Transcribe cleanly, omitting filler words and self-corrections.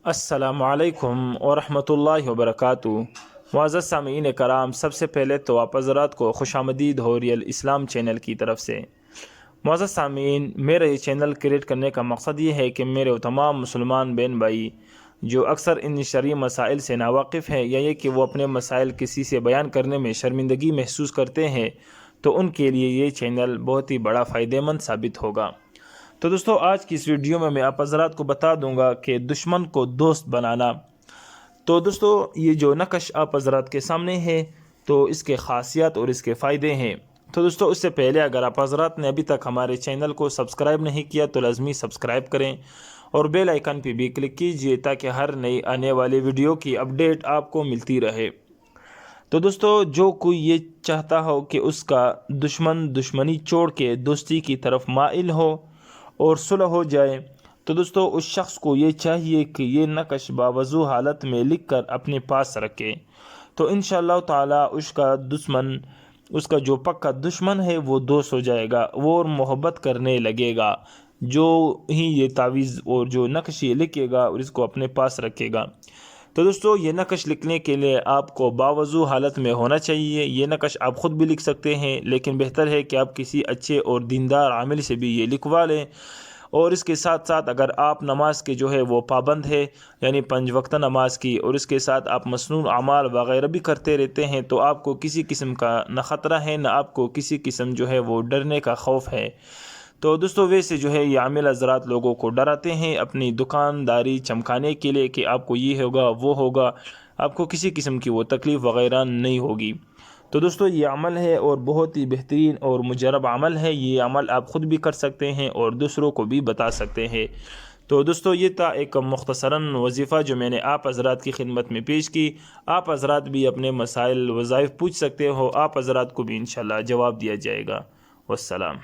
السلام علیکم ورحمۃ اللہ وبرکاتہ۔ معزز سامعین کرام، سب سے پہلے تو آپ حضرات کو خوش آمدید ہو ریئل اسلام چینل کی طرف سے۔ معزز سامعین، میرا یہ چینل کریٹ کرنے کا مقصد یہ ہے کہ میرے تمام مسلمان بہن بھائی جو اکثر ان شرعی مسائل سے ناواقف ہیں یا یہ کہ وہ اپنے مسائل کسی سے بیان کرنے میں شرمندگی محسوس کرتے ہیں، تو ان کے لیے یہ چینل بہت ہی بڑا فائدہ مند ثابت ہوگا۔ تو دوستو، آج کی اس ویڈیو میں آپ حضرات کو بتا دوں گا کہ دشمن کو دوست بنانا۔ تو دوستو، یہ جو نقش آپ حضرات کے سامنے ہے تو اس کے خاصیات اور اس کے فائدے ہیں۔ تو دوستو، اس سے پہلے اگر آپ حضرات نے ابھی تک ہمارے چینل کو سبسکرائب نہیں کیا تو لازمی سبسکرائب کریں اور بیل آئیکن پہ بھی کلک کیجئے تاکہ ہر نئی آنے والی ویڈیو کی اپڈیٹ آپ کو ملتی رہے۔ تو دوستو، جو کوئی یہ چاہتا ہو کہ اس کا دشمن دشمنی چھوڑ کے دوستی کی طرف مائل ہو اور صلح ہو جائے، تو دوستو اس شخص کو یہ چاہیے کہ یہ نقش باوضو حالت میں لکھ کر اپنے پاس رکھے، تو انشاءاللہ تعالی اس کا جو پکا دشمن ہے وہ دوست ہو جائے گا، وہ اور محبت کرنے لگے گا جو ہی یہ تعویذ اور جو نقش یہ لکھے گا اور اس کو اپنے پاس رکھے گا۔ تو دوستو، یہ نقش لکھنے کے لیے آپ کو باوضو حالت میں ہونا چاہیے۔ یہ نقش آپ خود بھی لکھ سکتے ہیں، لیکن بہتر ہے کہ آپ کسی اچھے اور دیندار عامل سے بھی یہ لکھوا لیں، اور اس کے ساتھ ساتھ اگر آپ نماز کے جو ہے وہ پابند ہے، یعنی 5 وقت نماز کی، اور اس کے ساتھ آپ مسنون اعمال وغیرہ بھی کرتے رہتے ہیں، تو آپ کو کسی قسم کا نہ خطرہ ہے، نہ آپ کو کسی قسم جو ہے وہ ڈرنے کا خوف ہے۔ تو دوستو، ویسے جو ہے یہ عامل حضرات لوگوں کو ڈراتے ہیں اپنی دکانداری چمکانے کے لیے کہ آپ کو یہ ہوگا وہ ہوگا، آپ کو کسی قسم کی وہ تکلیف وغیرہ نہیں ہوگی۔ تو دوستو، یہ عمل ہے اور بہت ہی بہترین اور مجرب عمل ہے۔ یہ عمل آپ خود بھی کر سکتے ہیں اور دوسروں کو بھی بتا سکتے ہیں۔ تو دوستو، یہ تھا ایک مختصراً وظیفہ جو میں نے آپ حضرات کی خدمت میں پیش کی۔ آپ حضرات بھی اپنے مسائل وظائف پوچھ سکتے ہو، آپ حضرات کو بھی انشاءاللہ جواب دیا جائے گا۔ والسلام۔